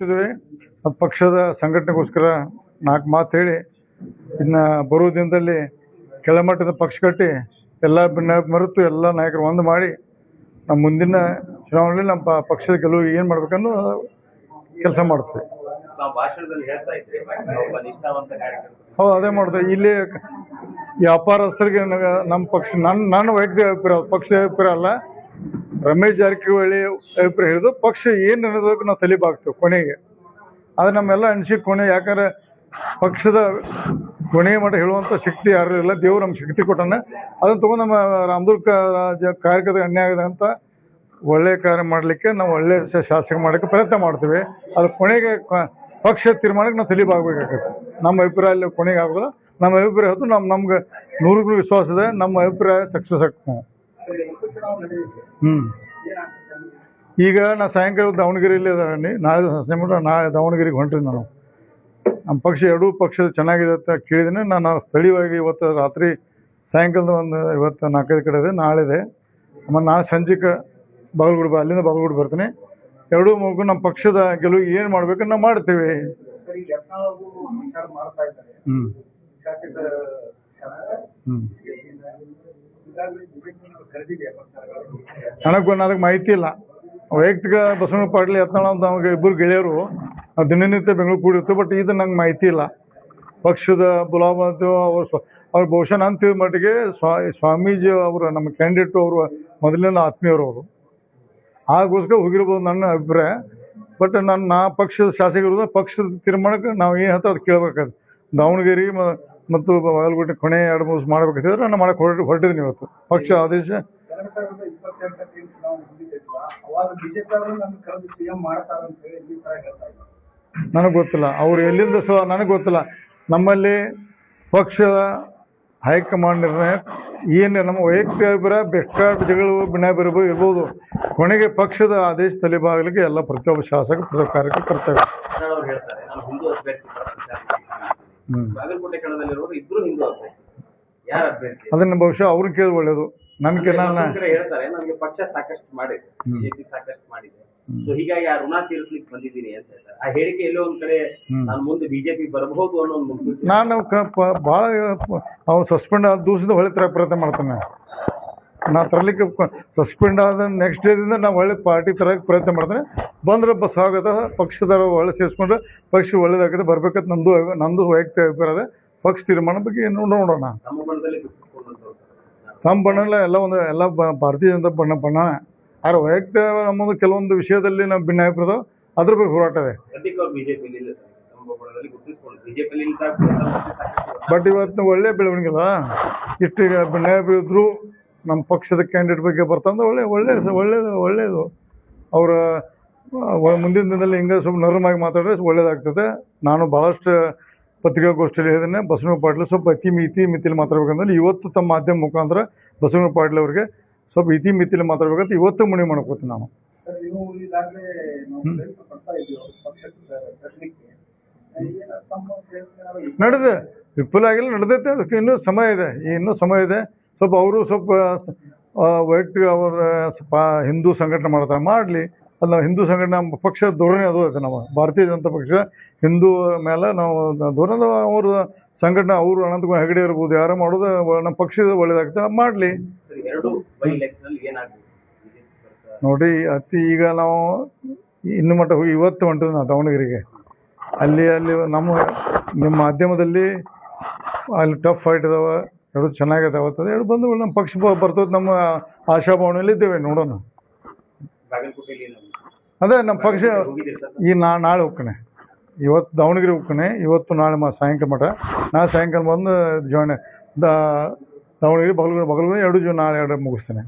ಇದ್ವಿ ಪಕ್ಷದ ಸಂಘಟನೆಗೋಸ್ಕರ 4 ಮಾತು ಹೇಳಿ ಇನ್ನು ಬರುವ ದಿನದಲ್ಲಿ ಕೆಳಮಟ್ಟದ ಪಕ್ಷ ಕಟ್ಟಿ ಎಲ್ಲ ಮರೆತು ಎಲ್ಲ ನಾಯಕರು ಒಂದು ಮಾಡಿ ನಮ್ಮ ಮುಂದಿನ ಚುನಾವಣೆಯಲ್ಲಿ ನಮ್ಮ ಪಕ್ಷದ ಗೆಲುವು ಏನು ಮಾಡ್ಬೇಕನ್ನೋ ಕೆಲಸ ಮಾಡ್ತೀವಿ. ಹೌದು, ಅದೇ ಮಾಡ್ತೇವೆ. ಇಲ್ಲಿ ವ್ಯಾಪಾರಸ್ಥರಿಗೆ ನಮ್ಮ ಪಕ್ಷ ನನ್ನ ವೈಯಕ್ತಿಕ ಅಭಿಪ್ರಾಯ, ಪಕ್ಷದ ಅಭಿಪ್ರಾಯ ಅಲ್ಲ, ರಮೇಶ್ ಜಾರಕಿಹೊಳಿ ಅಭಿಪ್ರಾಯ ಹೇಳಿದ್ರು ಪಕ್ಷ ಏನು ಅನ್ನೋದಕ್ಕೆ ನಾವು ತಲೆಬಾಗ್ತೇವೆ ಕೊನೆಗೆ. ಅದು ನಮ್ಮೆಲ್ಲ ಅನಿಸಿಕೆ ಕೊನೆ. ಯಾಕಂದರೆ ಪಕ್ಷದ ಕೊನೆಯ ಮಟ್ಟ ಹೇಳುವಂಥ ಶಕ್ತಿ ಯಾರು ಇಲ್ಲ, ದೇವರು ನಮ್ಗೆ ಶಕ್ತಿ ಕೊಟ್ಟಾನೆ. ಅದನ್ನು ತೊಗೊಂಡು ನಮ್ಮ ರಾಮದುರ್ಗ ಕಾರ್ಯಕರ್ತ ಅನ್ಯಾಯ ಆದಂಥ ಒಳ್ಳೆಯ ಕಾರ್ಯ ಮಾಡಲಿಕ್ಕೆ ನಾವು ಒಳ್ಳೆಯ ಶಾಸಕ ಮಾಡೋಕ್ಕೆ ಪ್ರಯತ್ನ ಮಾಡ್ತೀವಿ. ಅದು ಕೊನೆಗೆ ಪಕ್ಷ ತೀರ್ಮಾನಕ್ಕೆ ನಾವು ತಲೆಬಾಗಬೇಕಾಗತ್ತೆ. ನಮ್ಮ ಅಭಿಪ್ರಾಯ ಕೊನೆಗೆ ಆಗೋಲ್ಲ. ನಮ್ಮ ಅಭಿಪ್ರಾಯ ಹೊತ್ತು ನಮ್ಗೆ 100% ವಿಶ್ವಾಸ ಇದೆ. ನಮ್ಮ ಅಭಿಪ್ರಾಯ ಸಕ್ಸಸ್ ಆಗ್ತೀವಿ. ಈಗ ನಾ ಸಾಯಂಕಾಲ ದಾವಣಗೆರೆಯಲ್ಲಿ ನಾಳೆ ದಾವಣಗೆರೆಗೆ ಹೊಂಟ್ರಿ. ನಾನು ನಮ್ಮ ಪಕ್ಷ ಎರಡೂ ಪಕ್ಷದ ಚೆನ್ನಾಗಿದೆ ಅಂತ ಕೇಳಿದ್ದೀನಿ. ನಾನು ಸ್ಥಳೀಯವಾಗಿ ಇವತ್ತು ರಾತ್ರಿ ಸಾಯಂಕಾಲದ ಇವತ್ತು 4-5 ಕಡೆ ಇದೆ, ನಾಳೆ ಇದೆ. ಆಮೇಲೆ ನಾಳೆ ಸಂಜೆಗೆ ಅಲ್ಲಿಂದ ಬಾಗಲಕೋಟೆ ಬರ್ತೀನಿ. ಎರಡೂ ಮಗು ನಮ್ಮ ಪಕ್ಷದ ಗೆಲುವು ಏನು ಮಾಡ್ಬೇಕು ನಾವು ಮಾಡ್ತೀವಿ. ಅದಕ್ಕೆ ಮಾಹಿತಿ ಇಲ್ಲ. ವೈಯಕ್ತಿಕ ಬಸವಣ್ಣ ಪಾಟೀಲ್ ಯತ್ನಾಳ್ ಅಂತ ನಮಗೆ ಇಬ್ಬರು ಗೆಳೆಯರು ದಿನನಿತ್ಯ ಬೆಂಗಳೂರು ಕೂಡಿರ್ತೀವಿ. ಬಟ್ ಇದು ನಂಗೆ ಮಾಹಿತಿ ಇಲ್ಲ. ಪಕ್ಷದ ಬುಲಾವತ್ತು ಅವ್ರು ಬಹುಶಃ ನಾನು ತಿಳಿದ ಮಟ್ಟಿಗೆ ಸ್ವಾಮೀಜಿ ಅವರು ನಮ್ಮ ಕ್ಯಾಂಡಿಡೇಟು ಅವರು ಮೊದಲಿನ ಆತ್ಮೀಯರು ಅವರು, ಆಗೋಸ್ಕರ ಹೋಗಿರ್ಬೋದು ನನ್ನ ಅಭಿಪ್ರಾಯ. ಬಟ್ ನಾ ಪಕ್ಷದ ಶಾಸಕರು ಪಕ್ಷದ ತೀರ್ಮಾನಕ್ಕೆ ನಾವು ಏನು ಹೇಳ್ತಾ ಅದು ಕೇಳಬೇಕಾದ್ರೆ ದಾವಣಗೆರೆ ಮತ್ತು ಬಾಗಲಕೋಟೆ ಕೊನೆ 2-3 ಮಾಡ್ಬೇಕಾದ್ರೆ ನಾನು ಮಾಡಕ್ಕೆ ಹೊರಟಿದ್ದೀನಿ. ಇವತ್ತು ಪಕ್ಷ ಆದೇಶ ನನಗೆ ಗೊತ್ತಿಲ್ಲ, ಅವ್ರು ಎಲ್ಲಿಂದ ನನಗೆ ಗೊತ್ತಿಲ್ಲ. ನಮ್ಮಲ್ಲಿ ಪಕ್ಷದ ಹೈಕಮಾಂಡ್ ನಿರ್ಣಯ ಏನು, ನಮ್ಮ ವೈಯಕ್ತಿಕ ಅಭಿಪ್ರಾಯ ಬೇಕಾದ ಜಗಳು ಭಿನ್ನಾಭಿಪ್ರಾಯ ಇರ್ಬೋದು. ಕೊನೆಗೆ ಪಕ್ಷದ ಆದೇಶ ತಲೆಬಾಗಲಿಕ್ಕೆ ಎಲ್ಲ ಪ್ರತಿಯೊಬ್ಬ ಶಾಸಕ ಪ್ರತಿ ಕಾರ್ಯಕ್ಕೆ ಕರ್ತವ್ಯ. ಅದನ್ನು ಬಹುಶಃ ಅವ್ರನ್ನ ಕೇಳಿ ಒಳ್ಳೇದು. ನನಗೆ ಪಕ್ಷ ಸಾಕಷ್ಟು ಮಾಡಿದೆ, ಬಿಜೆಪಿ ಸಾಕಷ್ಟು ಮಾಡಿದೆ, ಹೀಗಾಗಿ ಆ ಋಣ ತೀರಿಸ್ಲಿಕ್ಕೆ ಬಂದಿದ್ದೀನಿ ಅಂತ ಹೇಳ್ತಾರೆ. ಆ ಹೇಳಿಕೆ ಎಲ್ಲೋ ಒಂದ್ ಕಡೆ ನಾನು ಮುಂದೆ ಬಿಜೆಪಿ ಬರಬಹುದು ಅನ್ನೋ ನಾನು ಭಾಳ ಅವ್ನು ಸಸ್ಪೆಂಡ್ ಆದ ದಿವಸದಿಂದ ಹೊಳೆ ತರ ಪ್ರಯತ್ನ ಮಾಡ್ತಾನೆ. ನಾ ತರಲಿಕ್ಕೆ ಸಸ್ಪೆಂಡ್ ಆದ ನೆಕ್ಸ್ಟ್ ಡೇದಿಂದ ನಾವು ಒಳ್ಳೆ ಪಾರ್ಟಿ ತರಕ್ಕೆ ಪ್ರಯತ್ನ ಮಾಡ್ತೇನೆ. ಬಂದ್ರೆ ಸ್ವಾಗತ, ಪಕ್ಷದವರು ಒಳ್ಳೆ ಸೇರಿಸ್ಕೊಂಡ್ರೆ ಪಕ್ಷ ಒಳ್ಳೇದಾಗುತ್ತೆ ಬರ್ಬೇಕಂತ ನಂದು ವೈಯಕ್ತಿಕ ಅಭಿಪ್ರಾಯ ಇದೆ. ಪಕ್ಷ ತೀರ್ಮಾನ ಬಗ್ಗೆ ನೋಡೋಣ. ನಮ್ಮ ಬಣ್ಣ ಎಲ್ಲ ಭಾರತೀಯ ಜನತಾ ಬಣ್ಣ ಆದ್ರೆ ವೈಯಕ್ತಿಕ ನಮ್ಮದು ಕೆಲವೊಂದು ವಿಷಯದಲ್ಲಿ ನಾವು ಭಿನ್ನಾಭಿಪ್ರಾಯ ಅದ್ರ ಬಗ್ಗೆ ಹೋರಾಟ ಇದೆ. ಬಟ್ ಇವತ್ತು ಒಳ್ಳೆ ಬೆಳವಣಿಗೆ ಅಲ್ಲ. ಇಷ್ಟೀಗ ಭಿನ್ನಾಭಿಪ್ರಾಯ ಇದ್ರು ನಮ್ಮ ಪಕ್ಷದ ಕ್ಯಾಂಡಿಡೇಟ್ ಬಗ್ಗೆ ಬರ್ತಂದ್ರೆ ಒಳ್ಳೆಯದು. ಅವರ ಮುಂದಿನ ದಿನದಲ್ಲಿ ಹಿಂಗೆ ಸ್ವಲ್ಪ ನರಮಾಗಿ ಮಾತಾಡಿದ್ರೆ ಒಳ್ಳೇದಾಗ್ತದೆ. ನಾನು ಭಾಳಷ್ಟು ಪತ್ರಿಕಾಗೋಷ್ಠಿಯಲ್ಲಿ ಹೇಳಿದ್ದೇನೆ, ಬಸವಣ್ಣ ಪಾಟೀಲ್ ಸ್ವಲ್ಪ ಮಿತಿಯಲ್ಲಿ ಮಾತಾಡ್ಬೇಕಂದ್ರೆ ಇವತ್ತು ತಮ್ಮ ಮಾಧ್ಯಮ ಮುಖಾಂತರ ಬಸವಣ್ಣ ಪಾಟೀಲ್ ಅವರಿಗೆ ಸ್ವಲ್ಪ ಮಿತಿಯಲ್ಲಿ ಮಾತಾಡ್ಬೇಕಂತ ಇವತ್ತು ಮನವಿ ಮಾಡ್ಕೋತೀನಿ ನಾನು. ನಡೆದೆ ವಿಫಲ ಆಗಿಲ್ಲ, ನಡೆದೈತೆ. ಅದಕ್ಕೆ ಇನ್ನೂ ಸಮಯ ಇದೆ. ಸ್ವಲ್ಪ ಅವರು ಸ್ವಲ್ಪ ವೈಯಕ್ತಿಕ ಅವರ ಹಿಂದೂ ಸಂಘಟನೆ ಮಾಡ್ತಾರೆ, ಮಾಡಲಿ. ಅದು ನಾವು ಹಿಂದೂ ಸಂಘಟನೆ ನಮ್ಮ ಪಕ್ಷದ ಧೋರಣೆ ಅದು ಐತೆ. ನಮ್ಮ ಭಾರತೀಯ ಜನತಾ ಪಕ್ಷ ಹಿಂದೂ ಮೇಲೆ ನಾವು ಧೋರಣೆ, ಅವ್ರ ಸಂಘಟನೆ ಅವರು ಅನಂತಕುಮಾರ್ ಹೆಗಡೆ ಇರ್ಬೋದು, ಯಾರು ಮಾಡೋದು ನಮ್ಮ ಪಕ್ಷದ ಒಳ್ಳೇದಾಗ್ತದೆ, ಮಾಡಲಿ. ನೋಡಿ ಈಗ ನಾವು ಇನ್ನು ಮಟ್ಟ ಹೋಗಿ ಇವತ್ತು ಹೊಂಟಿದ್ವಿ ನಾವು ದಾವಣಗೆರೆಗೆ. ಅಲ್ಲಿ ನಿಮ್ಮ ಮಾಧ್ಯಮದಲ್ಲಿ ಅಲ್ಲಿ ಟಫ್ ಫೈಟ್ ಇದಾವೆ, ಎರಡು ಚೆನ್ನಾಗಿದ್ದಾವೆ. ಎರಡು ಬಂದು ನಮ್ಮ ಪಕ್ಷ ಬರ್ತದೆ, ನಮ್ಮ ಆಶಾಭಾವನೆಯಲ್ಲಿ ಇದ್ದೇವೆ. ನೋಡೋಣ. ಅದೇ ನಮ್ಮ ಪಕ್ಷ ಈ ನಾಳೆ ಹೋಗ್ತಾನೆ, ಇವತ್ತು ದಾವಣಗೆರೆ ಹೋಗ್ತಾನೆ, ಇವತ್ತು ನಾಳೆ ಸಾಯಂಕಾಲ ಮಠ. ನಾಳೆ ಸಾಯಂಕಾಲ ಬಂದು ದಾವಣಗೆರೆ ಬಾಗಲಕೋಟೆ 2 ನಾಳೆ 2 ಮುಗಿಸ್ತೇನೆ.